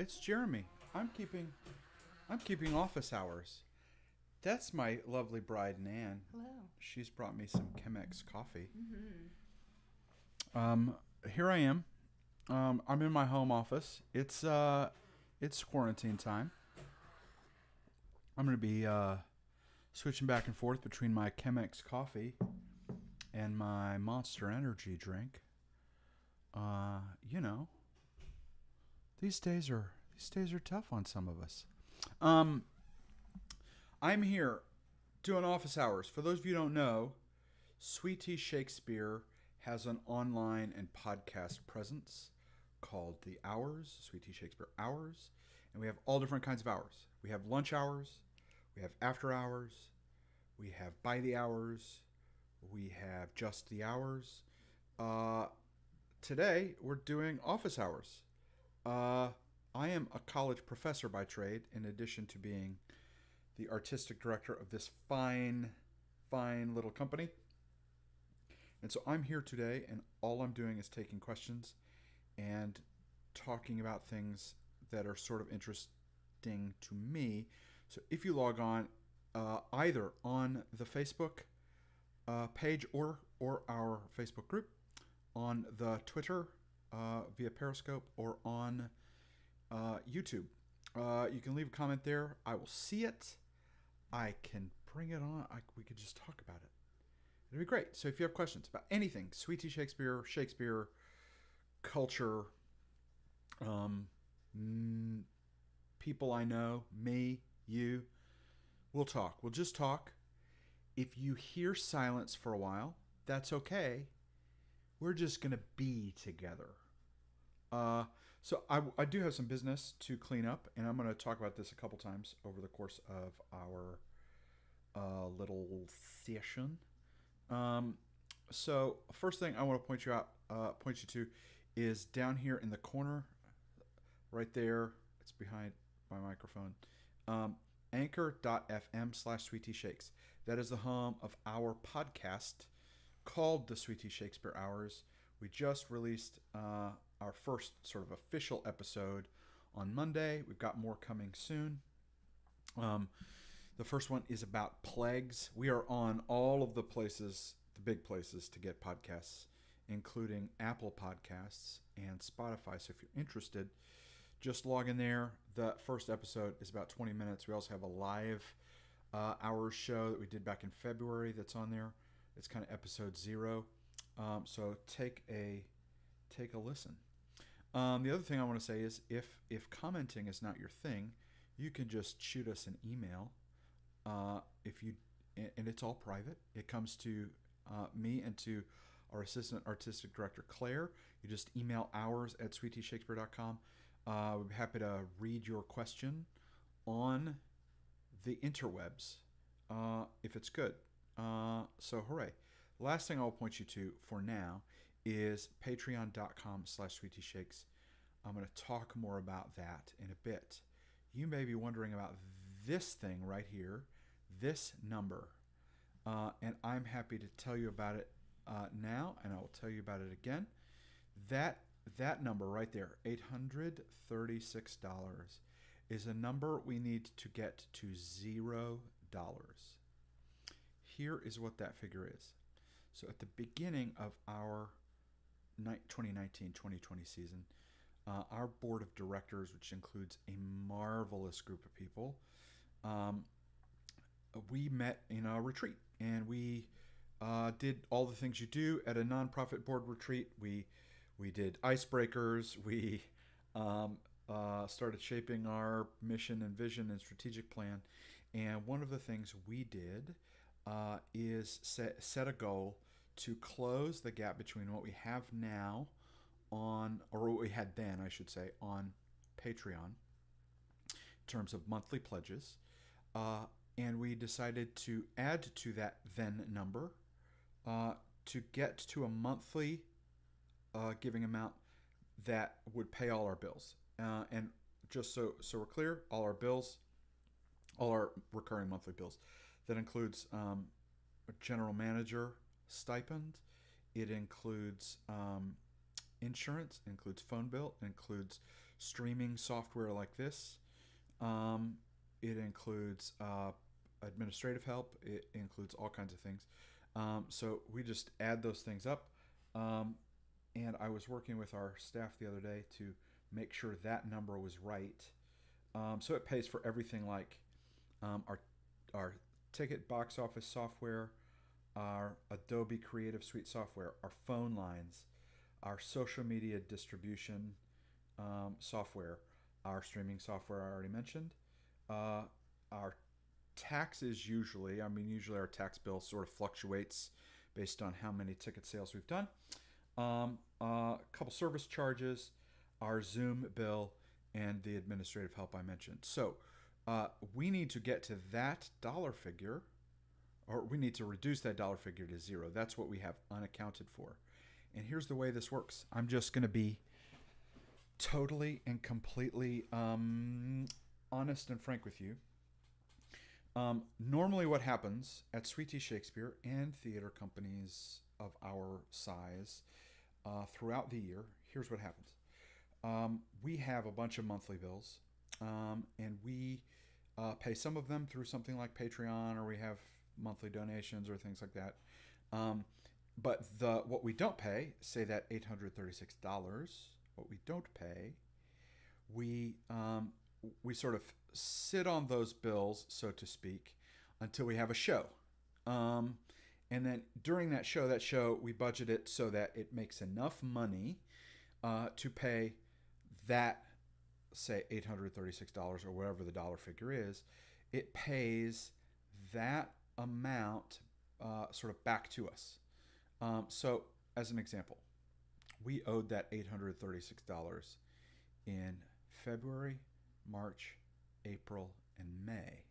It's Jeremy. I'm keeping office hours. That's my lovely bride Nan. Hello. She's brought me some Chemex coffee. Mm-hmm. Um, Here I am. I'm in my home office. It's quarantine time. I'm gonna be switching back and forth between my Chemex coffee and my Monster Energy drink. You know, these days are tough on some of us. Um, I'm here doing office hours. For those of you who don't know, Sweetie Shakespeare has an online and podcast presence called The Hours, Sweetie Shakespeare Hours. And we have all different kinds of hours. We have lunch hours, we have after hours, we have by the hours, we have just the hours. Uh, Today, we're doing office hours. Uh, I am a college professor by trade, in addition to being the artistic director of this fine, fine little company. And so I'm here today, and all I'm doing is taking questions and talking about things that are sort of interesting to me. So if you log on, either on the Facebook page or our Facebook group, on the Twitter via Periscope, or on YouTube, you can leave a comment there. I will see it. I can bring it on. We could just talk about it. It'd be great. So if you have questions about anything, Sweetie Shakespeare, Shakespeare, culture, um, people I know, me, you, we'll talk. We'll just talk. If you hear silence for a while, that's okay. We're just going to be together. Uh, so I do have some business to clean up, and I'm going to talk about this a couple times over the course of our little session. Um, so first thing I want to point you to, is down here in the corner, right there. It's behind my microphone. Anchor.fm/Sweetie Shakes. That is the home of our podcast called the Sweetie Shakespeare Hours. We just released our first sort of official episode on Monday. We've got more coming soon. Um, the first one is about plagues. We are on all of the places, the big places to get podcasts, including Apple Podcasts and Spotify. So if you're interested, just log in there. The first episode is about 20 minutes. We also have a live hours show that we did back in February that's on there. It's kind of episode 0. So take a listen. The other thing I want to say is, if commenting is not your thing, you can just shoot us an email. If you And it's all private. It comes to me and to our assistant artistic director Claire. You just email hours@sweetieshakespeare.com. We'd be happy to read your question on the interwebs if it's good. So hooray. Last thing I'll point you to for now is patreon.com/sweetieshakes. I'm going to talk more about that in a bit. You may be wondering about this thing right here, this number. And I'm happy to tell you about it now, and I will tell you about it again. That number right there, $836, is a number we need to get to $0. Here is what that figure is. So at the beginning of our 2019-2020 season, our board of directors, which includes a marvelous group of people, we met in a retreat, and we did all the things you do at a nonprofit board retreat. We did icebreakers. We started shaping our mission and vision and strategic plan. And one of the things we did is set a goal to close the gap between what we have now or what we had then, I should say, on Patreon in terms of monthly pledges. And we decided to add to that then number to get to a monthly giving amount that would pay all our bills. And just so we're clear, all our recurring monthly bills. That includes a general manager stipend. It includes insurance, it includes phone bill, it includes streaming software like this. Um, it includes administrative help. It includes all kinds of things. So we just add those things up. Um, and I was working with our staff the other day to make sure that number was right. So it pays for everything like our ticket box office software, our Adobe Creative Suite software, our phone lines, our social media distribution software, our streaming software I already mentioned, our taxes usually our tax bill sort of fluctuates based on how many ticket sales we've done. A couple service charges, our Zoom bill, and the administrative help I mentioned. So we need to get to that dollar figure, or we need to reduce that dollar figure to zero. That's what we have unaccounted for. And here's the way this works. I'm just going to be totally and completely honest and frank with you. Normally what happens at Sweet Tea Shakespeare and theater companies of our size throughout the year, here's what happens. We have a bunch of monthly bills, and we pay some of them through something like Patreon, or we have monthly donations or things like that. But what we don't pay, say that $836, what we don't pay, we sort of sit on those bills, so to speak, until we have a show. And then during that show, we budget it so that it makes enough money to pay that, say, $836 or whatever the dollar figure is. It pays that amount sort of back to us. So, as an example, we owed that $836 in February, March, April, and May.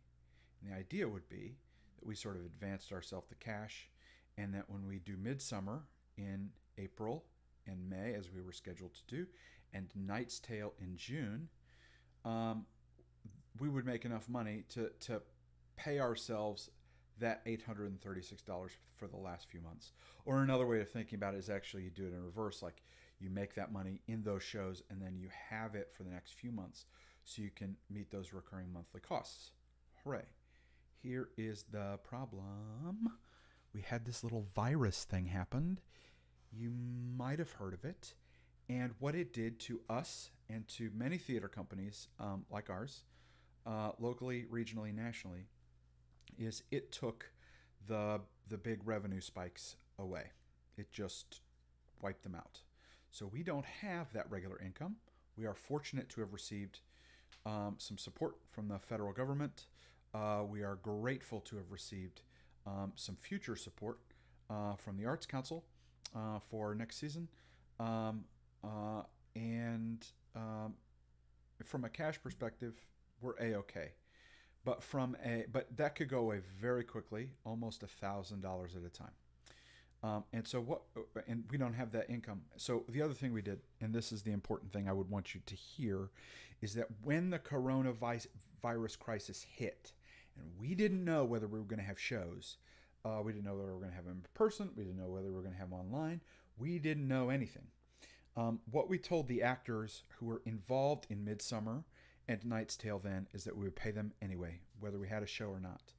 And the idea would be that we sort of advanced ourselves the cash, and that when we do Midsummer in April and May, as we were scheduled to do, and Knight's Tale in June, we would make enough money to pay ourselves that $836 for the last few months. Or another way of thinking about it is actually you do it in reverse, like you make that money in those shows and then you have it for the next few months so you can meet those recurring monthly costs. Hooray. Here is the problem. We had this little virus thing happen. You might have heard of it. And what it did to us and to many theater companies like ours, locally, regionally, nationally, is it took the big revenue spikes away. It just wiped them out. So we don't have that regular income. We are fortunate to have received some support from the federal government. We are grateful to have received some future support from the Arts Council for next season. And from a cash perspective, we're A-okay. But that could go away very quickly, almost $1,000 at a time. And we don't have that income. So the other thing we did, and this is the important thing I would want you to hear, is that when the coronavirus crisis hit, and we didn't know whether we were going to have shows, we didn't know whether we were going to have them in person, we didn't know whether we were going to have them online, we didn't know anything. What we told the actors who were involved in Midsummer and Knight's Tale then is that we would pay them anyway, whether we had a show or not.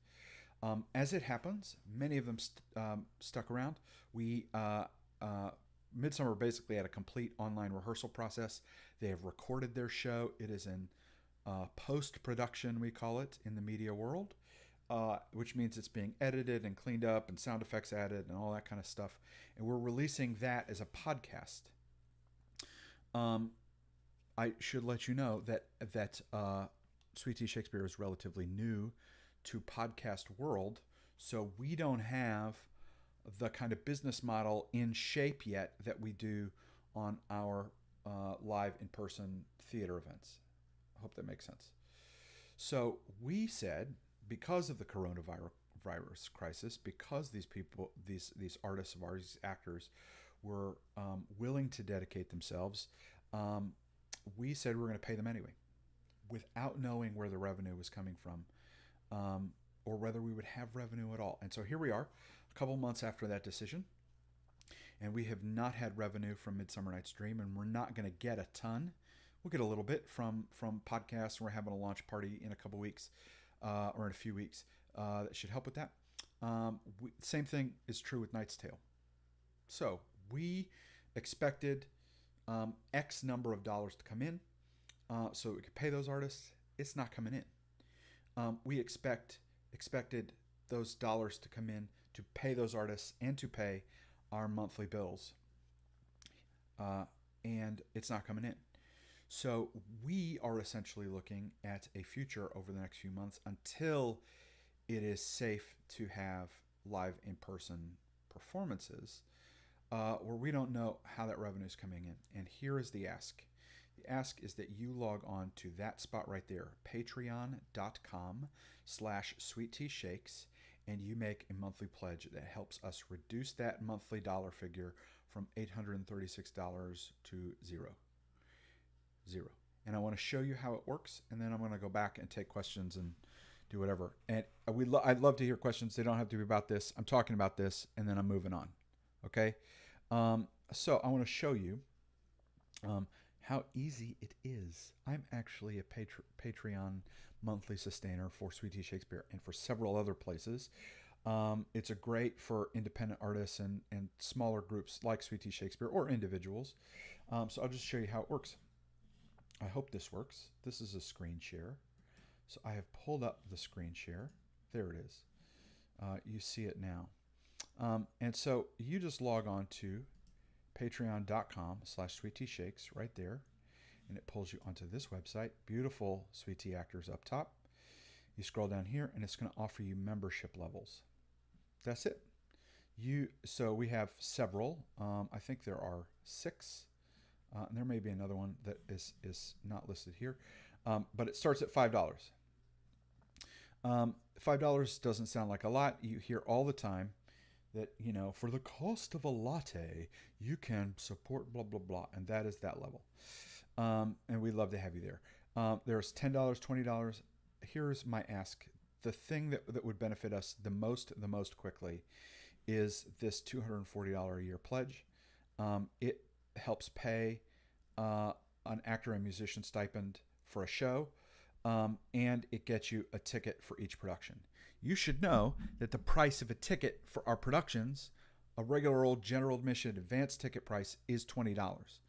As it happens, many of them stuck around. Midsummer basically had a complete online rehearsal process. They have recorded their show. It is in post-production, we call it, in the media world, which means it's being edited and cleaned up and sound effects added and all that kind of stuff. And we're releasing that as a podcast. I should let you know that Sweet Tea Shakespeare is relatively new to podcast world, so we don't have the kind of business model in shape yet that we do on our live in-person theater events. I hope that makes sense. So we said, because of the coronavirus crisis, because these people, these artists of ours, these actors, were willing to dedicate themselves, we said we're going to pay them anyway, without knowing where the revenue was coming from, or whether we would have revenue at all. And so here we are, a couple months after that decision, and we have not had revenue from Midsummer Night's Dream, and we're not going to get a ton. we'll get a little bit from podcasts. We're having a launch party in a couple weeks, or in a few weeks. That should help with that. Same thing is true with Knight's Tale. So we expected X number of dollars to come in, so we could pay those artists. It's not coming in. We expected those dollars to come in to pay those artists and to pay our monthly bills, and it's not coming in. So we are essentially looking at a future over the next few months until it is safe to have live in-person performances, where we don't know how that revenue is coming in. And here is the ask. The ask is that you log on to that spot right there, patreon.com/sweetteashakes, and you make a monthly pledge that helps us reduce that monthly dollar figure from $836 to zero. And I want to show you how it works, and then I'm going to go back and take questions and do whatever. And I'd love to hear questions. They don't have to be about this. I'm talking about this, and then I'm moving on. Okay? So I want to show you how easy it is. I'm actually a Patreon monthly sustainer for Sweet Tea Shakespeare and for several other places. It's a great for independent artists and smaller groups like Sweet Tea Shakespeare or individuals. So I'll just show you how it works. I hope this works. This is a screen share. So I have pulled up the screen share. There it is. You see it now. And so you just log on to patreon.com/sweetteashakes right there. And it pulls you onto this website. Beautiful Sweet Tea actors up top. You scroll down here and it's going to offer you membership levels. That's it. So we have several. I think there are 6. And there may be another one that is not listed here. But it starts at $5. $5 doesn't sound like a lot. You hear all the time that, for the cost of a latte, you can support blah, blah, blah. And that is that level. And we'd love to have you there. There's $10, $20. Here's my ask. The thing that would benefit us the most quickly is this $240 a year pledge. It helps pay an actor and musician stipend for a show, and it gets you a ticket for each production. You should know that the price of a ticket for our productions, a regular old general admission advanced ticket price, is $20.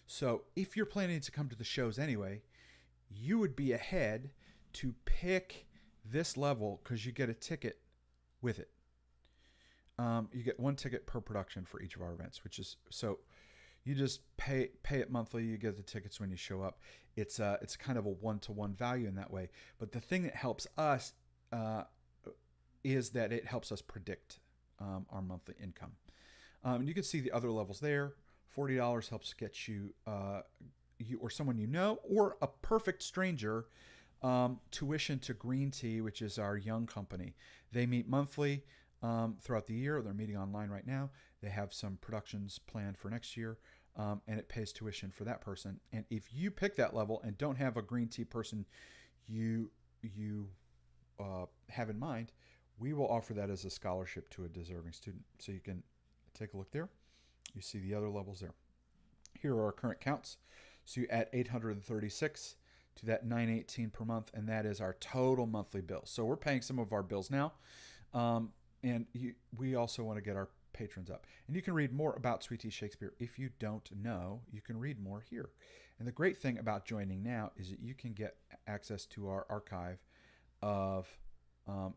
So if you're planning to come to the shows anyway, you would be ahead to pick this level because you get a ticket with it. You get 1 ticket per production for each of our events, which is so. You just pay it monthly. You get the tickets when you show up. It's kind of a 1-to-1 value in that way. But the thing that helps us is that it helps us predict our monthly income. And you can see the other levels there. $40 helps get you or someone you know or a perfect stranger tuition to Green Tea, which is our young company. They meet monthly throughout the year. They're meeting online right now. They have some productions planned for next year, and it pays tuition for that person. And if you pick that level and don't have a Green Tea person you have in mind, we will offer that as a scholarship to a deserving student. So you can take a look there. You see the other levels there. Here are our current counts. So you add 836 to that 918 per month, and that is our total monthly bill. So we're paying some of our bills now, and we also want to get our patrons up. And you can read more about Sweet Tea Shakespeare. If you don't know, you can read more here. And the great thing about joining now is that you can get access to our archive of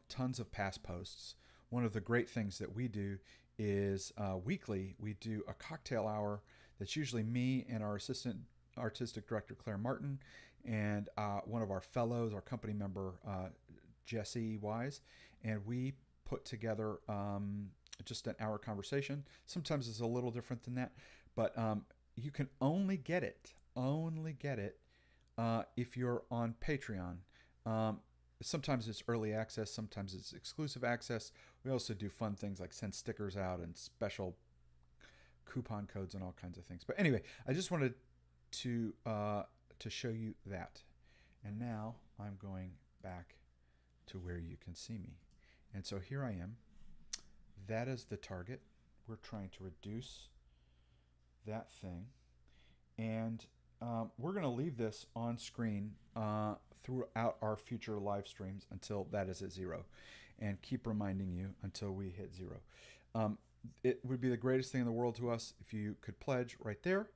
tons of past posts. One of the great things that we do is weekly we do a cocktail hour that's usually me and our assistant artistic director Claire Martin and one of our fellows, our company member Jesse Wise, and we put together just an hour conversation. Sometimes it's a little different than that, but you can only get it if you're on Patreon. Sometimes it's early access, sometimes it's exclusive access. We also do fun things like send stickers out and special coupon codes and all kinds of things. But anyway, I just wanted to show you that. And now I'm going back to where you can see me. And so here I am. That is the target. We're trying to reduce that thing. And we're going to leave this on screen throughout our future live streams until that is at zero, and keep reminding you until we hit zero. Um, it would be the greatest thing in the world to us if you could pledge right there,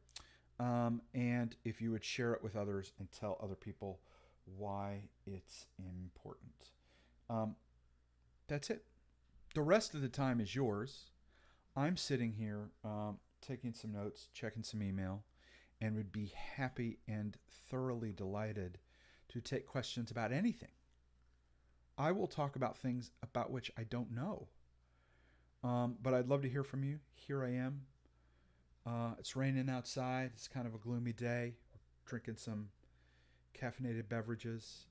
and if you would share it with others and tell other people why it's important. Um, that's it. The rest of the time is yours. I'm sitting here taking some notes, checking some email, and would be happy and thoroughly delighted to take questions about anything. I will talk about things about which I don't know. But I'd love to hear from you. Here I am. It's raining outside. It's kind of a gloomy day. We're drinking some caffeinated beverages.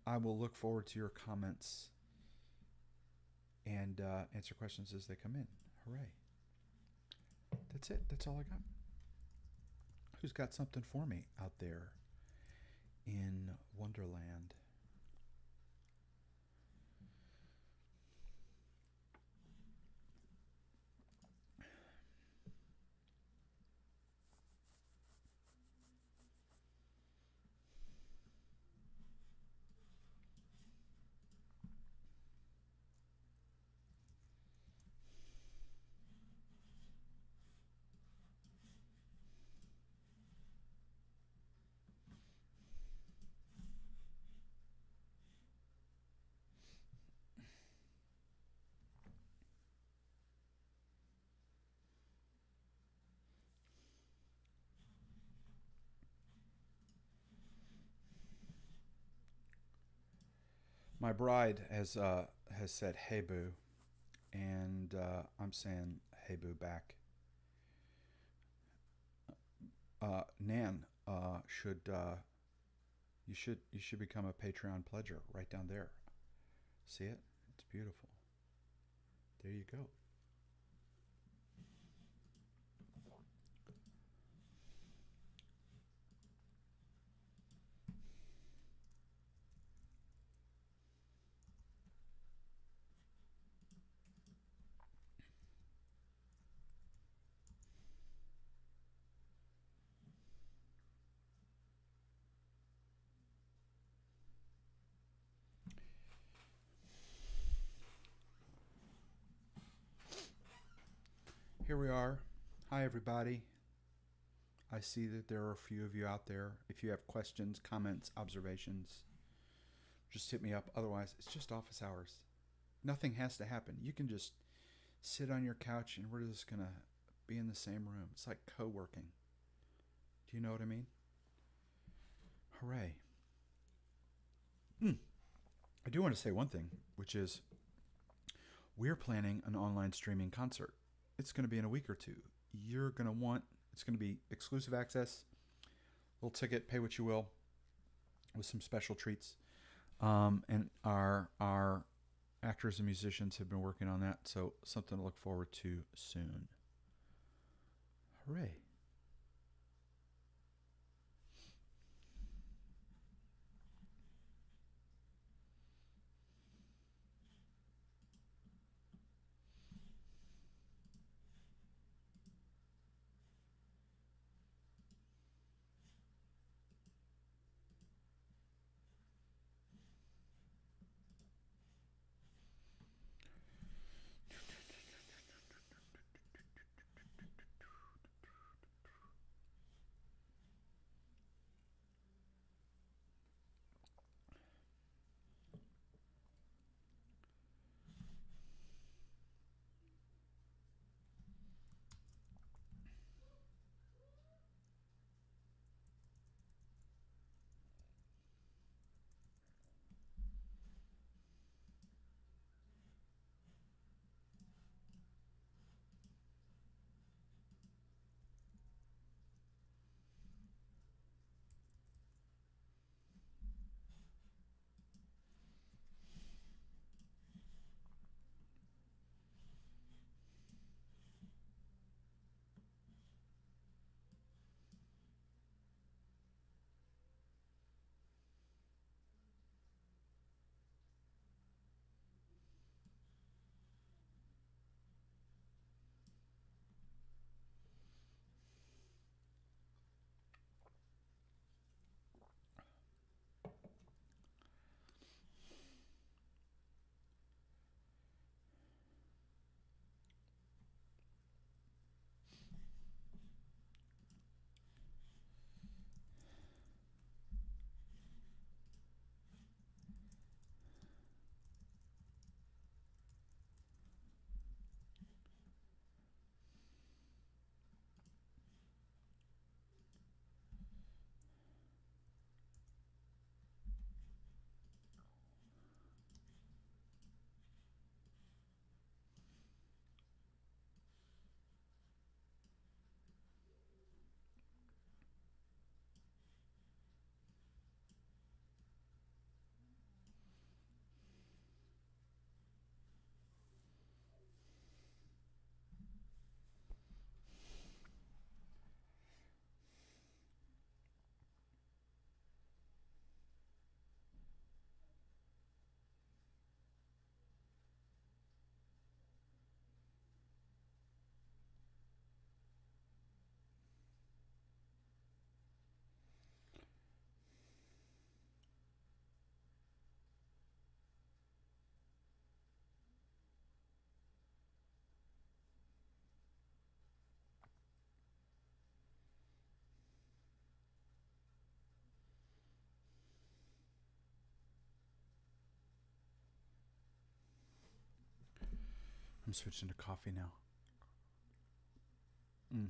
I will look forward to your comments and answer questions as they come in. Hooray. That's it. That's all I got. Who's got something for me out there in Wonderland? My bride has said "Hey boo," and I'm saying "Hey boo" back. Nan should you should become a Patreon pledger right down there. See it? It's beautiful. There you go. Here we are. Hi everybody. I see that there are a few of you out there. If you have questions, comments, observations, just hit me up. Otherwise, it's just office hours. Nothing has to happen. You can just sit on your couch and we're just going to be in the same room. It's like co-working. Do you know what I mean? Hooray. I do want to say one thing, which is we're planning an online streaming concert. It's going to be in a week or two. You're going to want, it's going to be exclusive access, little ticket, pay what you will, with some special treats. And our actors and musicians have been working on that, so something to look forward to soon. Hooray. I'm switching to coffee now. Mm.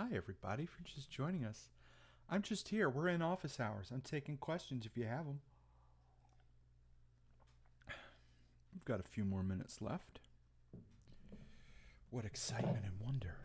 Hi, everybody, for just joining us. I'm just here. We're in office hours. I'm taking questions if you have them. We've got a few more minutes left. What excitement and wonder.